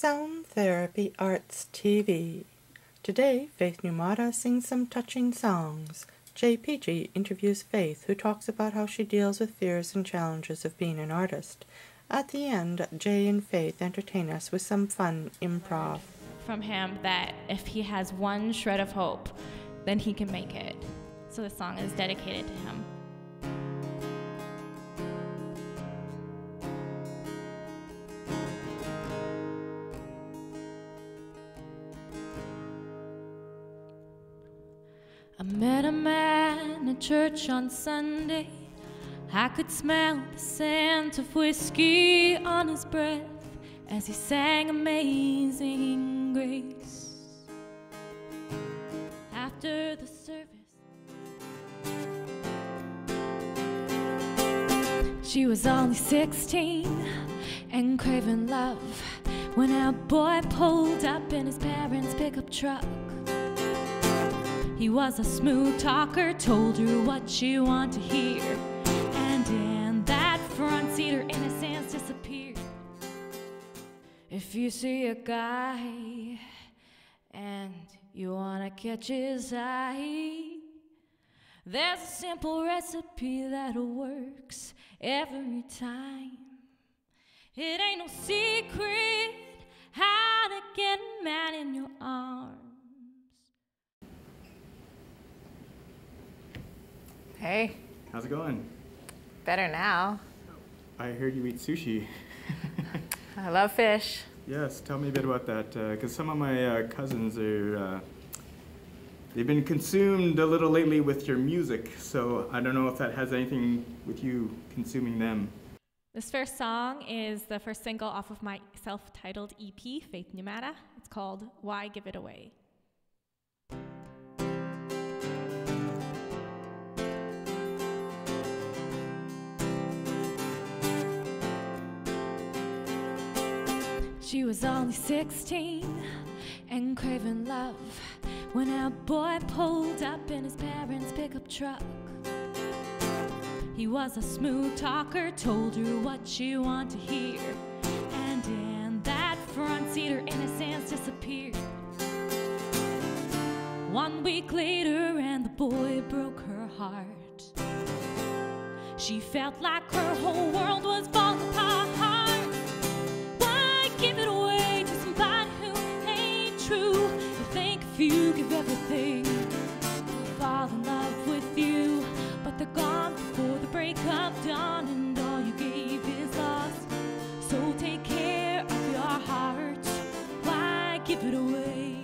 Sound Therapy Arts TV. Today, Faith Numada sings some touching songs. Jay Peachy interviews Faith, who talks about how she deals with fears and challenges of being an artist. At the end, Jay and Faith entertain us with some fun improv. From him that if he has one shred of hope, then he can make it. So the song is dedicated to him. I met a man at church on Sunday. I could smell the scent of whiskey on his breath as he sang Amazing Grace. After the service, she was only 16 and craving love when our boy pulled up in his parents' pickup truck. He was a smooth talker, told her what she wanted to hear, and in that front seat her innocence disappeared. If you see a guy and you wanna catch his eye, there's a simple recipe that works every time. It ain't no secret how to get a man in your arms. Hey. How's it going? Better now. I heard you eat sushi. I love fish. Yes, tell me a bit about that, because some of my cousins are, they've been consumed a little lately with your music, so I don't know if that has anything with you consuming them. This first song is the first single off of my self-titled EP, Faith Numada. It's called Why Give It Away. She was only 16 and craving love when our boy pulled up in his parents' pickup truck. He was a smooth talker, told her what she wanted to hear, and in that front seat her innocence disappeared. 1 week later and the boy broke her heart. She felt like her whole world was falling apart. Give it away to somebody who ain't true. You think if you give everything, they'll fall in love with you, but they're gone before the breakup dawn, and all you gave is lost. So take care of your heart. Why give it away?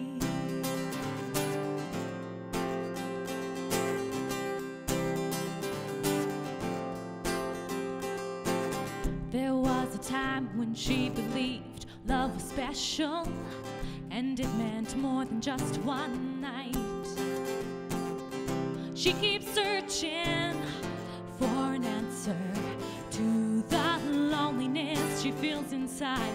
There was a time when she believed love was special, and it meant more than just one night. She keeps searching for an answer to the loneliness she feels inside.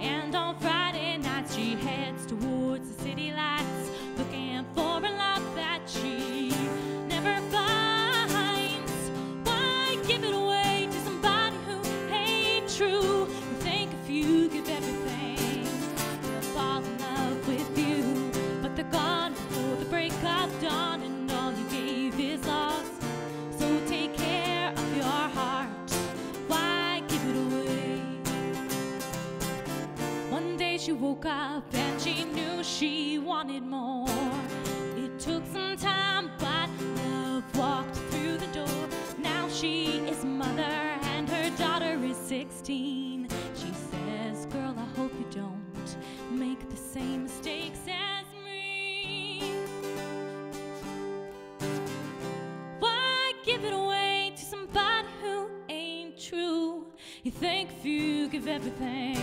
And on Friday nights she heads towards the city lights, looking for a love that she never finds. Why give it away to somebody who ain't true? You give everything, they'll fall in love with you, but they're gone before the break of dawn, and all you gave is lost. So take care of your heart. Why give it away? One day she woke up and she knew she wanted more. It took some time, but love walked through the door. Now she is a mother and her daughter is 16. She says, girl, I hope you don't make the same mistakes as me. Why give it away to somebody who ain't true? You think if you give everything,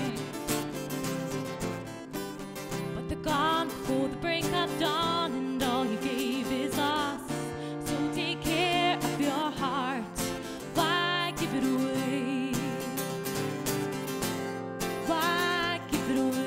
but they're gone before the break of dawn, and all you gave is lost. So take care of your heart. Why give it away? Why give it away?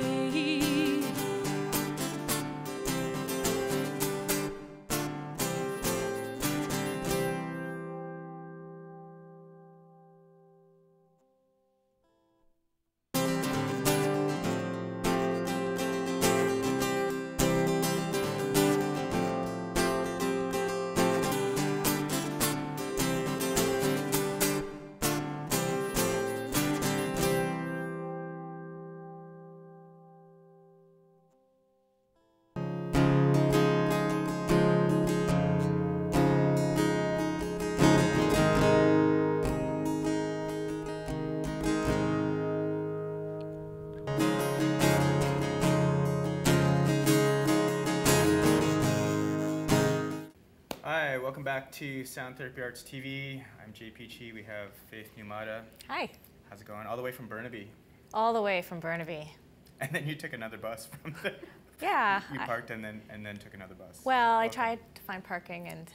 welcome back to Sound Therapy Arts TV. I'm Jay Peachy. We have Faith Numada. Hi. How's it going? All the way from Burnaby. All the way from Burnaby. And then you took another bus from there. Yeah. You parked and then took another bus. Well, I Okay. tried to find parking and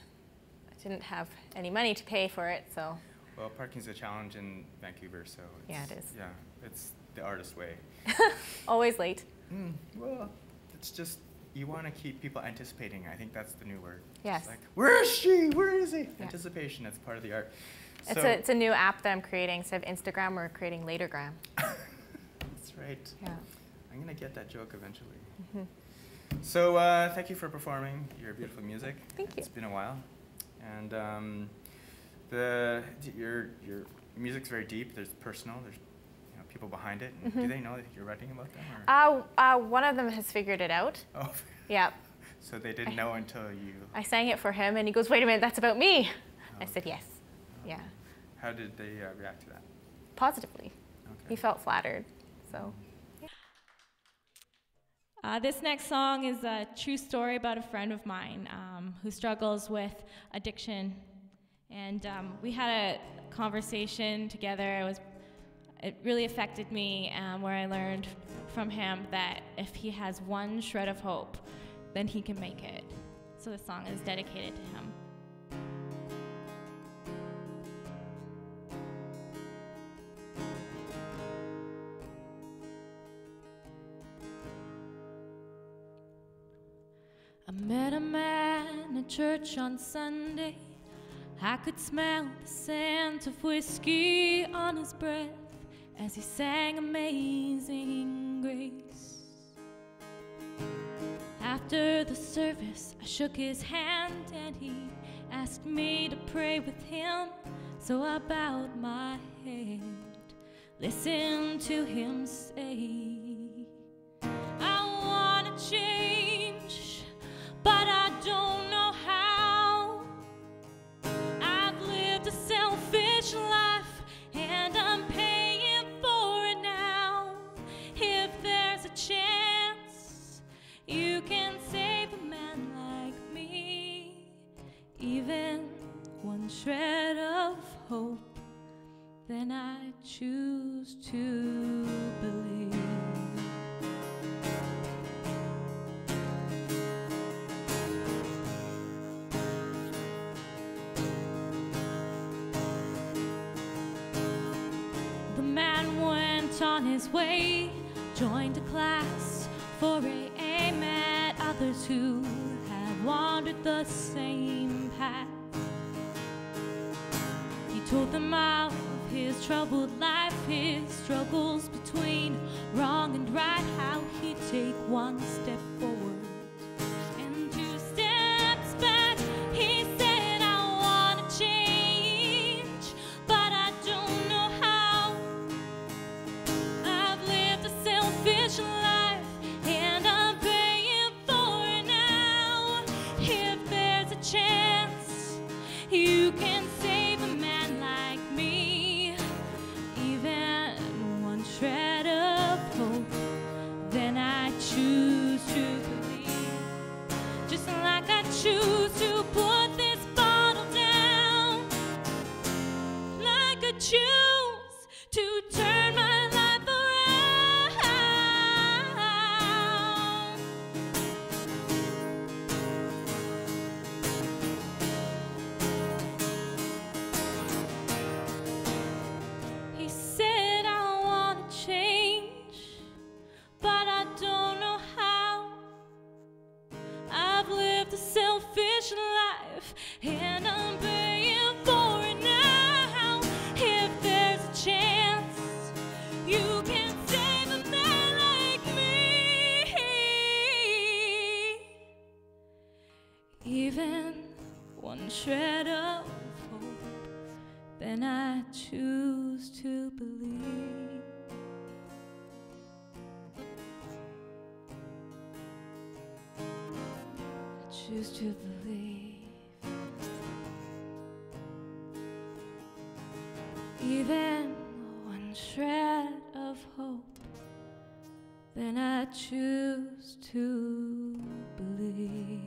I didn't have any money to pay for it, so. Well, parking's a challenge in Vancouver, so Yeah, it is. Yeah, it's the artist way. Always late. Well, it's just, you want to keep people anticipating. I think that's the new word. Yes. It's like, where is she? Where is he? Yeah. Anticipation, that's part of the art. It's a new app that I'm creating. Instead of Instagram, we're creating Latergram. That's right. Yeah. I'm going to get that joke eventually. So thank you for performing your beautiful music. Thank you. It's been a while. And your music's very deep. There's personal. There's people behind it. And do they know that you're writing about them? Or? One of them has figured it out. Oh. Yeah. So they didn't know until you... I sang it for him and he goes, wait a minute, that's about me. I said yes. Yeah. How did they react to that? Positively. Okay. He felt flattered. So. This next song is a true story about a friend of mine who struggles with addiction. And we had a conversation together. It really affected me, where I learned from him that if he has one shred of hope, then he can make it. So the song is dedicated to him. I met a man at church on Sunday. I could smell the scent of whiskey on his breath as he sang Amazing Grace. After the service, I shook his hand and he asked me to pray with him. So I bowed my head, listened to him say, I wanna change, but I don't know how. I've lived a selfish life and I'm paying for it now. If there's a chance you can save a man like me, even one shred of hope, then I choose to believe. The man went on his way, joined a class for AA, met others who had wandered the same path. He told them of his troubled life, his struggles between wrong and right, how he'd take one step forward and 2 steps back. He said, I wanna change, but I don't know how. I've lived a selfish life and I'm paying for it now. If there's a chance you can save a man like me, even one shred of hope, then I choose to believe. Just like I choose to put this bottle down, like I choose to turn my life around. He said, I wanna change, but I don't know how. I've lived a selfish life and I'm paying for it now. If there's a chance you can save a man like me, even one shred of hope, then I choose to believe. I choose to believe. Even one shred of hope, then I choose to believe.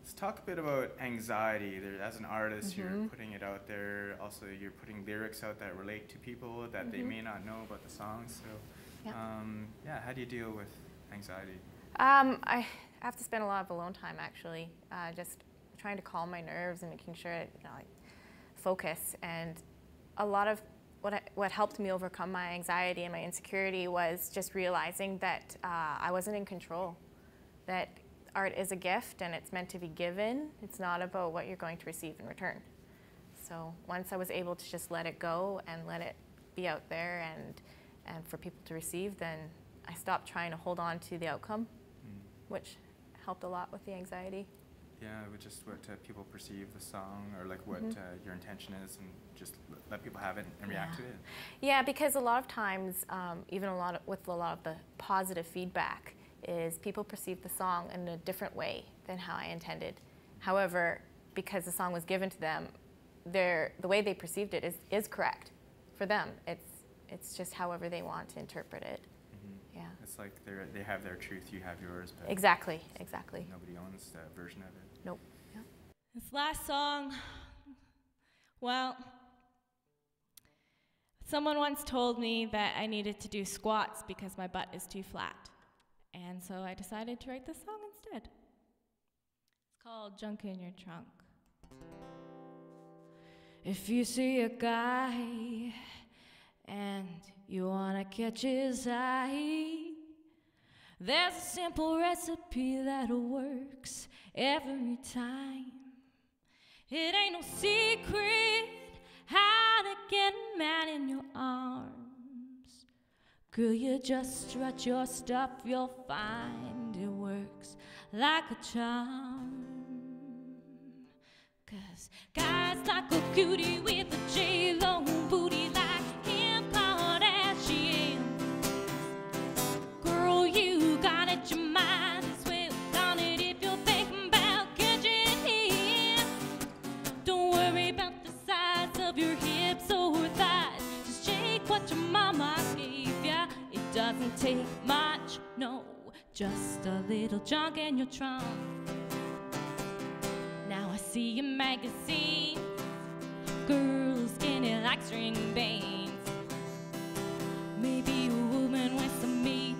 Let's talk a bit about anxiety. As an artist, Mm-hmm. you're putting it out there. Also, you're putting lyrics out that relate to people that they may not know about the songs. So, yeah, how do you deal with anxiety? I have to spend a lot of alone time, actually, just trying to calm my nerves and making sure I like, focus. And a lot of what helped me overcome my anxiety and my insecurity was just realizing that I wasn't in control, that art is a gift and it's meant to be given. It's not about what you're going to receive in return. So once I was able to just let it go and let it be out there and for people to receive, then I stopped trying to hold on to the outcome, which helped a lot with the anxiety. Yeah, with just what people perceive the song, or like what your intention is, and just let people have it and react to it. Yeah, because a lot of times, even with a lot of the positive feedback, is people perceive the song in a different way than how I intended. However, because the song was given to them, the way they perceived it is correct for them. It's just however they want to interpret it. Yeah. It's like they have their truth, you have yours. But exactly. nobody owns that version of it. Nope. Yeah. This last song, well, someone once told me that I needed to do squats because my butt is too flat. And so I decided to write this song instead. It's called Junk in Your Trunk. If you see a guy and you wanna catch his eye, there's a simple recipe that works every time. It ain't no secret how to get a man in your arms. Girl, you just strut your stuff, you'll find it works like a charm. 'Cause guys like a cutie with a J-Lo booty like Kim Kardashian. Girl, you got it, you might as well on it if you're thinking about catching him. Don't worry about the size of your hips or thighs. Just shake what your mama gave ya. It doesn't take much, no, just a little junk in your trunk. Now I see in magazines, girls skinny like string beans. Maybe a woman with some meat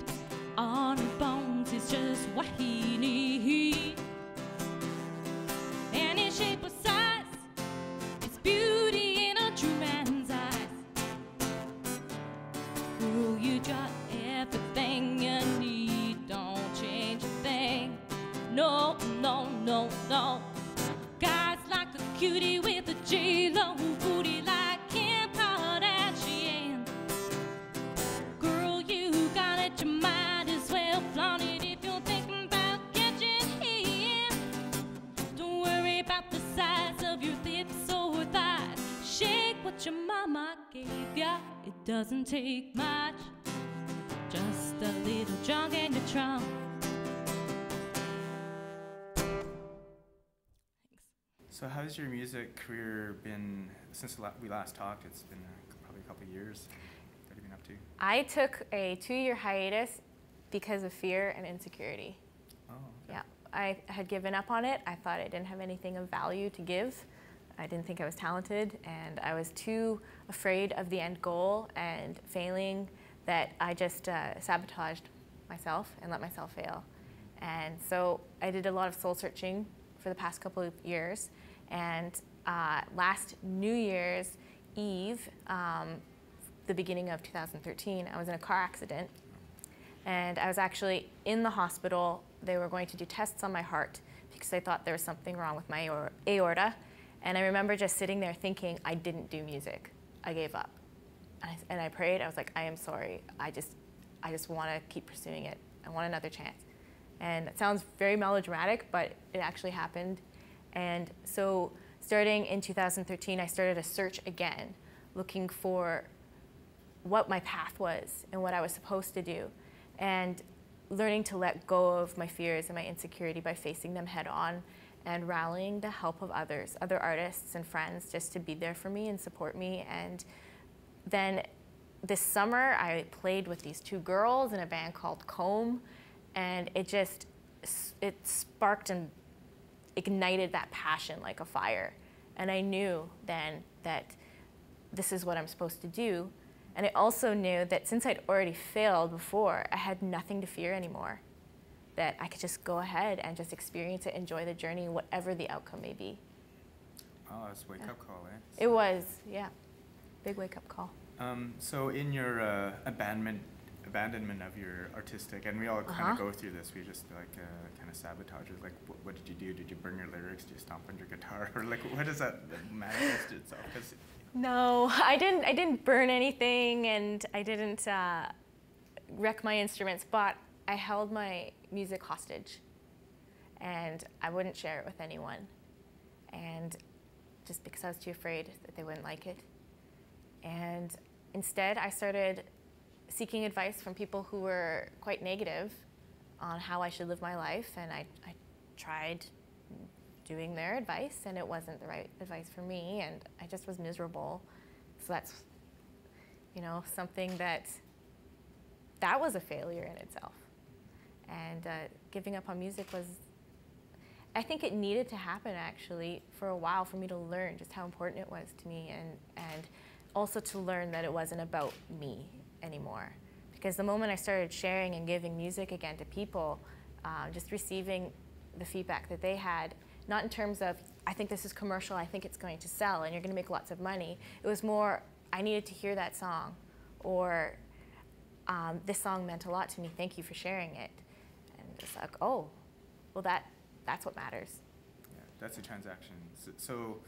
on her bones is just what he needs. Any shape or size, it's beauty in a true man's eyes. Girl, you got everything you need, don't change a thing. No, no, no, no. Guys like a cutie with a J-Lo booty like Kim Kardashian. Girl, you got it, you might as well flaunt it if you're thinking about catching him. Don't worry about the size of your hips or thighs. Shake what your mama gave ya. It doesn't take much, just a little junk in your trunk. So how's your music career been since we last talked? It's been probably a couple of years. What have you been up to? I took a 2-year hiatus because of fear and insecurity. Oh, okay. Yeah, I had given up on it. I thought I didn't have anything of value to give. I didn't think I was talented, and I was too afraid of the end goal and failing that I just sabotaged myself and let myself fail. And so I did a lot of soul searching for the past couple of years. And last New Year's Eve, the beginning of 2013, I was in a car accident. And I was actually in the hospital. They were going to do tests on my heart because they thought there was something wrong with my aorta. And I remember just sitting there thinking, I didn't do music. I gave up. And I prayed. I was like, I am sorry. I just want to keep pursuing it. I want another chance. And it sounds very melodramatic, but it actually happened. And so starting in 2013, I started a search again, looking for what my path was and what I was supposed to do, and learning to let go of my fears and my insecurity by facing them head on and rallying the help of others, other artists and friends, just to be there for me and support me. And then this summer, I played with these 2 girls in a band called Comb, and it sparked ignited that passion like a fire. And I knew then that this is what I'm supposed to do. And I also knew that since I'd already failed before, I had nothing to fear anymore. That I could just go ahead and just experience it, enjoy the journey, whatever the outcome may be. Oh, it's a wake-up call, eh? It was, yeah. Big wake-up call. So in your abandonment of your artistic, and we all kind of go through this, we just like kind of sabotage it. Like, what did you do? Did you burn your lyrics? Did you stomp on your guitar? Or like, what does that manifest itself? No, I didn't burn anything, and I didn't wreck my instruments, but I held my music hostage, and I wouldn't share it with anyone, and just because I was too afraid that they wouldn't like it. And instead, I started seeking advice from people who were quite negative on how I should live my life, and I tried doing their advice, and it wasn't the right advice for me, and I just was miserable. So that's, you know, something that was a failure in itself. And giving up on music was, I think it needed to happen actually for a while for me to learn just how important it was to me, and also to learn that it wasn't about me anymore. Because the moment I started sharing and giving music again to people, just receiving the feedback that they had, not in terms of, I think this is commercial, I think it's going to sell, and you're going to make lots of money. It was more, I needed to hear that song, or this song meant a lot to me, thank you for sharing it. And it's like, oh, well that's what matters. Yeah, that's a transaction. So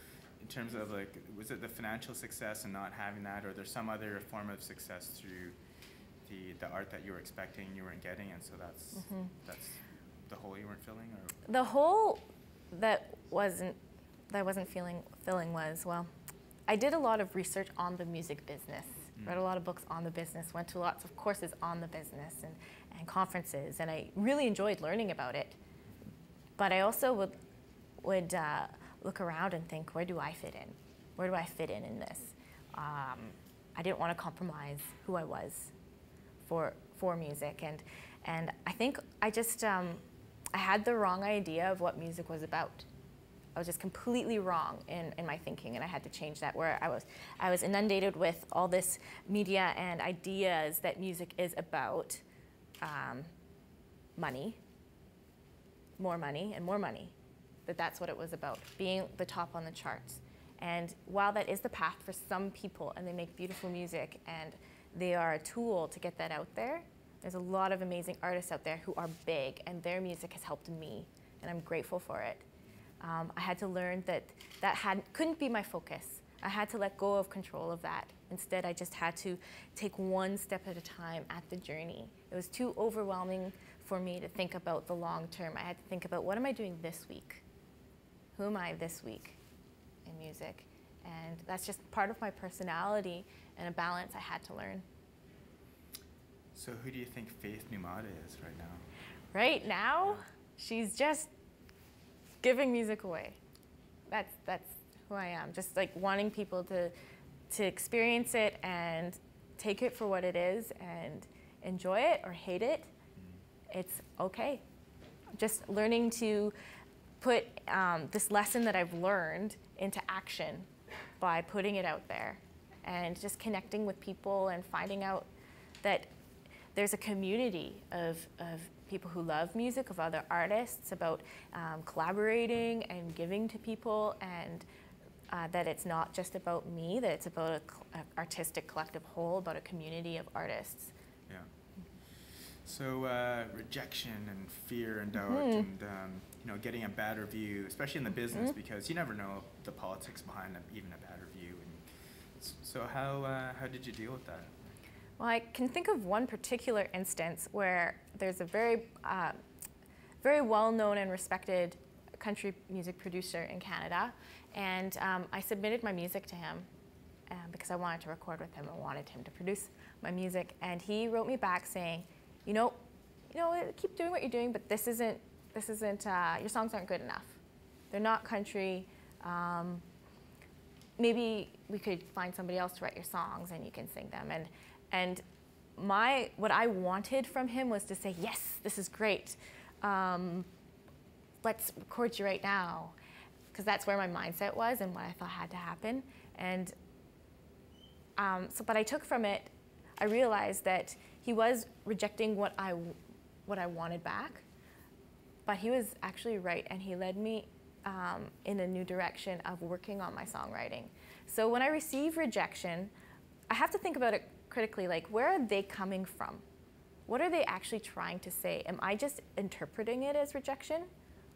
in terms of like, was it the financial success and not having that, or there's some other form of success through the art that you were expecting you weren't getting, and so that's the hole you weren't filling? Or? The hole that I wasn't filling was, well, I did a lot of research on the music business, read a lot of books on the business, went to lots of courses on the business and conferences, and I really enjoyed learning about it. But I also would look around and think, where do I fit in? Where do I fit in this? I didn't want to compromise who I was for music, and I think I just I had the wrong idea of what music was about. I was just completely wrong in my thinking, and I had to change that. Where I was inundated with all this media and ideas that music is about money, more money, and more money. That's what it was about, being the top on the charts. And while that is the path for some people, and they make beautiful music, and they are a tool to get that out there, there's a lot of amazing artists out there who are big, and their music has helped me, and I'm grateful for it. I had to learn that couldn't be my focus. I had to let go of control of that. Instead, I just had to take one step at a time at the journey. It was too overwhelming for me to think about the long term. I had to think about, what am I doing this week? Who am I this week in music? And that's just part of my personality and a balance I had to learn. So who do you think Faith Numada is right now? Right now, she's just giving music away. That's who I am. Just like wanting people to experience it and take it for what it is and enjoy it or hate it. It's okay. Just learning to put this lesson that I've learned into action by putting it out there, and just connecting with people and finding out that there's a community of people who love music, of other artists, about collaborating and giving to people, and that it's not just about me, that it's about an artistic collective whole, about a community of artists. Yeah. So rejection and fear and doubt and you know, getting a bad review, especially in the business, because you never know the politics behind even a bad review. And so how did you deal with that? Well, I can think of one particular instance where there's a very well-known and respected country music producer in Canada, and I submitted my music to him because I wanted to record with him. I wanted him to produce my music, and he wrote me back saying, you know, keep doing what you're doing, but this isn't. Your songs aren't good enough. They're not country. Maybe we could find somebody else to write your songs, and you can sing them. And what I wanted from him was to say, yes, this is great. let's record you right now, because that's where my mindset was and what I thought had to happen. And but I took from it, I realized that he was rejecting what I wanted back, but he was actually right, and he led me in a new direction of working on my songwriting. So when I receive rejection, I have to think about it critically, like, where are they coming from? What are they actually trying to say? Am I just interpreting it as rejection,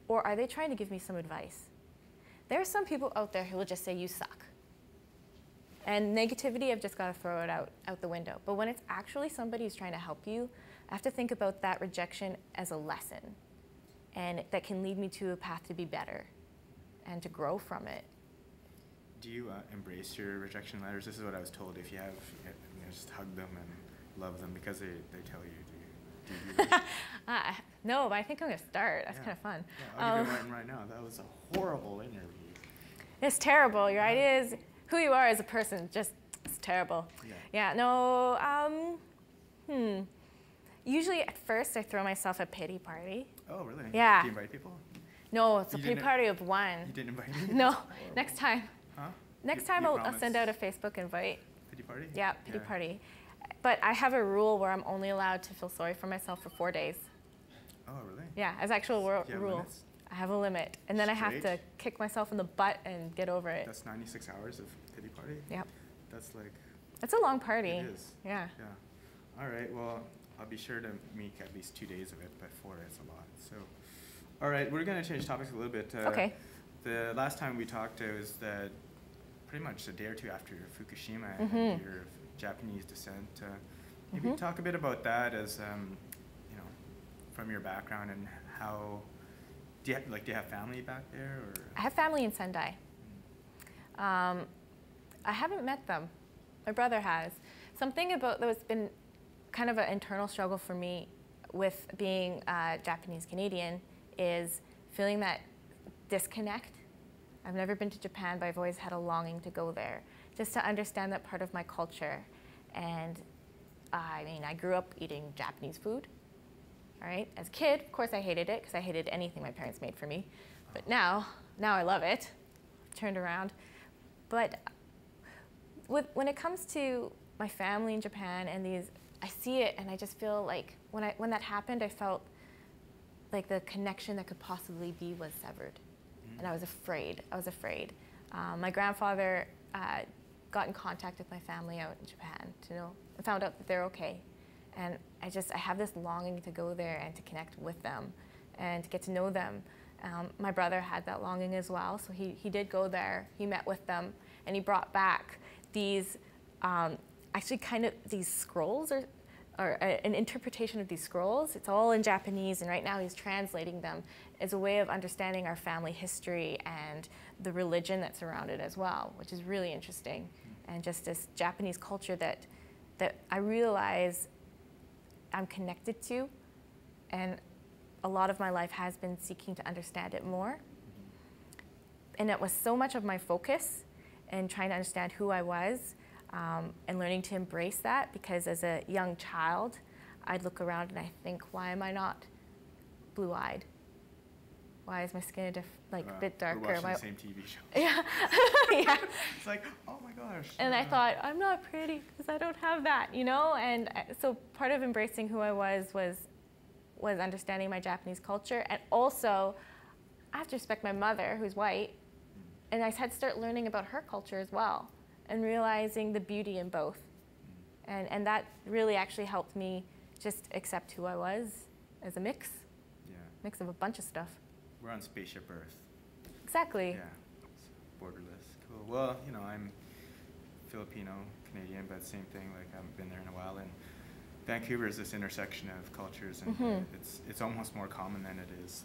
or are they trying to give me some advice? There are some people out there who will just say, you suck. And negativity, I've just got to throw it out the window. But when it's actually somebody who's trying to help you, I have to think about that rejection as a lesson, and that can lead me to a path to be better and to grow from it. Do you embrace your rejection letters? This is what I was told. If you have, just hug them and love them because they tell you. Do you do that? No, but I think I'm going to start. That's kind of fun. Yeah, I'll give you one right now. That was a horrible interview. It's terrible. Your ideas, who you are as a person, just, it's terrible. Yeah, no, Usually at first I throw myself a pity party. Oh, really? Yeah. Do you invite people? No, it's a pity party of one. You didn't invite me? No, next time. Huh? Next time I'll send out a Facebook invite. Pity party? Yeah, pity party. But I have a rule where I'm only allowed to feel sorry for myself for 4 days. Oh, really? Yeah, as actual rule. Limits? I have a limit. And then I have to kick myself in the butt and get over it. That's 96 hours of pity party? Yep. That's like... It's a long party. It is. Yeah. Yeah. All right, well, I'll be sure to make at least 2 days of it, but 4 is a lot. So, all right, we're going to change topics a little bit. Okay. The last time we talked, it was pretty much a day or two after Fukushima, and you're of Japanese descent. Maybe talk a bit about that as, from your background, and how, do you have family back there? Or? I have family in Sendai. I haven't met them. My brother has. Something about that's been kind of an internal struggle for me with being Japanese Canadian is feeling that disconnect. I've never been to Japan, but I've always had a longing to go there, just to understand that part of my culture. And I mean, I grew up eating Japanese food, all right? As a kid, of course I hated it, because I hated anything my parents made for me. But now I love it. I've turned around. But when it comes to my family in Japan and these, I see it and I just feel like when that happened, I felt like the connection that could possibly be was severed. And I was afraid. My grandfather got in contact with my family out in Japan to know, and found out that they're okay. And I have this longing to go there and to connect with them and to get to know them. My brother had that longing as well, so he did go there. He met with them, and he brought back these, actually kind of these scrolls, or an interpretation of these scrolls. It's all in Japanese, and right now he's translating them as a way of understanding our family history and the religion that's around it as well, which is really interesting. And just this Japanese culture that I realize I'm connected to, and a lot of my life has been seeking to understand it more. And it was so much of my focus in trying to understand who I was, and learning to embrace that, because as a young child, I'd look around and I think, why am I not blue-eyed? Why is my skin a bit darker? We're watching the same TV show. Yeah. Yeah. It's like, oh my gosh. And I thought, I'm not pretty because I don't have that, you know? And so part of embracing who I was understanding my Japanese culture. And also, I have to respect my mother, who's white. And I had to start learning about her culture as well, and realizing the beauty in both. And that really actually helped me just accept who I was as a mix of a bunch of stuff. We're on Spaceship Earth. Exactly. Yeah, it's borderless. Cool. Well, I'm Filipino, Canadian, but same thing. Like, I haven't been there in a while, and Vancouver is this intersection of cultures, and it's almost more common than it is,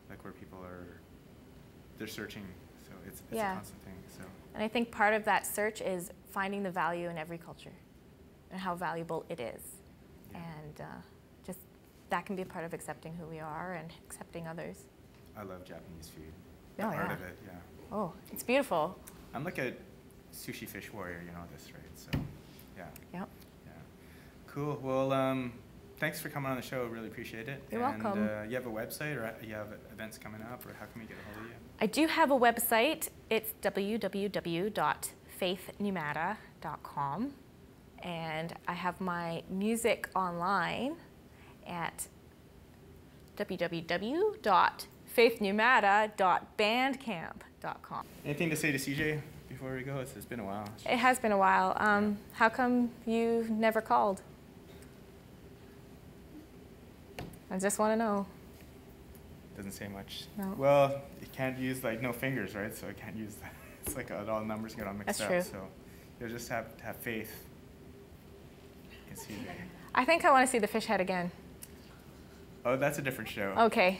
like where people they're searching. So it's a constant thing. So. And I think part of that search is finding the value in every culture, and how valuable it is, and just that can be a part of accepting who we are and accepting others. I love Japanese food. Oh, part of it, yeah. Oh, it's beautiful. I'm like a sushi fish warrior, you know this, right? So, yeah. Yep. Yeah. Cool. Well, thanks for coming on the show. Really appreciate it. You're welcome. You have a website, or you have events coming up, or how can we get a hold of you? I do have a website. It's www.faithnumada.com. And I have my music online at www.faithnumada.bandcamp.com. Anything to say to CJ before we go? It's been a while. It has been a while. How come you never called? I just want to know. Doesn't say much. No. Well, you can't use like no fingers, right? So I can't use that. It's like all numbers get all mixed That's up. true. So you'll just have to have faith in CJ. I think I want to see the fish head again. Oh, that's a different show. Okay.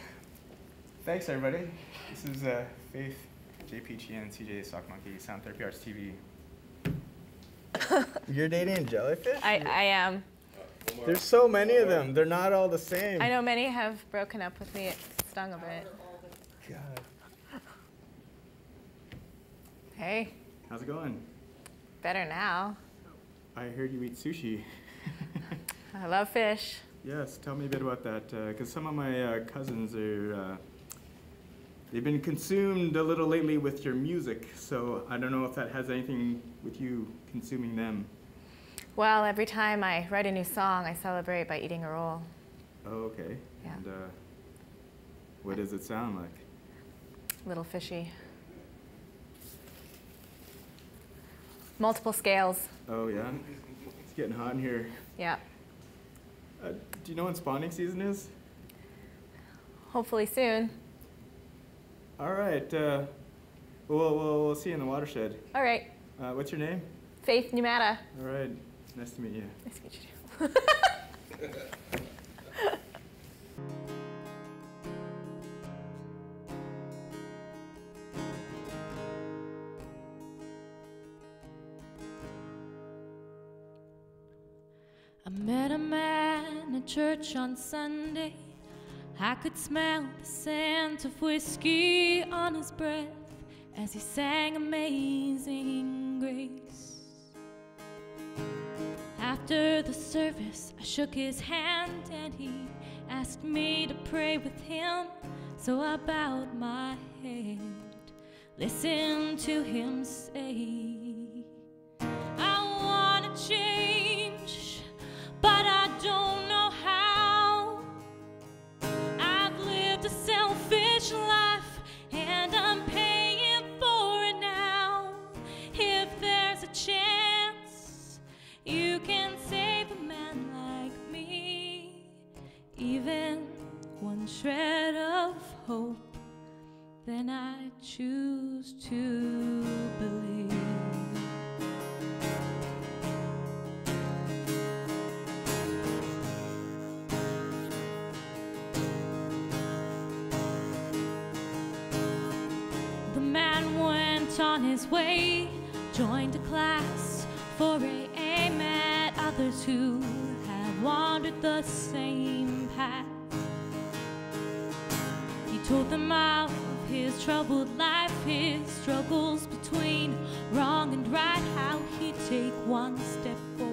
Thanks, everybody. This is Faith, Jay Peachy, and CJ Sock Monkey, Sound Therapy Arts TV. You're dating jellyfish? I am. There's so many of them. They're not all the same. I know many have broken up with me. It stung a bit. God. Hey, How's it going? better now. I heard you eat sushi. I love fish. Yes, tell me a bit about that, because some of my cousins are, they've been consumed a little lately with your music, so I don't know if that has anything with you consuming them. Well, every time I write a new song, I celebrate by eating a roll. Oh, okay. Yeah. And what does it sound like? Little fishy. Multiple scales. Oh, yeah? It's getting hot in here. Yeah. Do you know when spawning season is? Hopefully soon. All right. We'll see you in the watershed. All right. What's your name? Faith Numada. All right. Nice to meet you. Nice to meet you too. I met a man at church on Sunday. I could smell the scent of whiskey on his breath as he sang Amazing Grace. After the service, I shook his hand and he asked me to pray with him. So I bowed my head, listened to him say, I wanna change, but I don't know how. I've lived a selfish life and I'm paying for it now. If there's a chance you can save a man like me, even one shred of hope, then I choose to believe. The man went on his way, joined a class for AA, met others who had wandered the same path. He told them of his troubled life, his struggles between wrong and right, how he'd take one step forward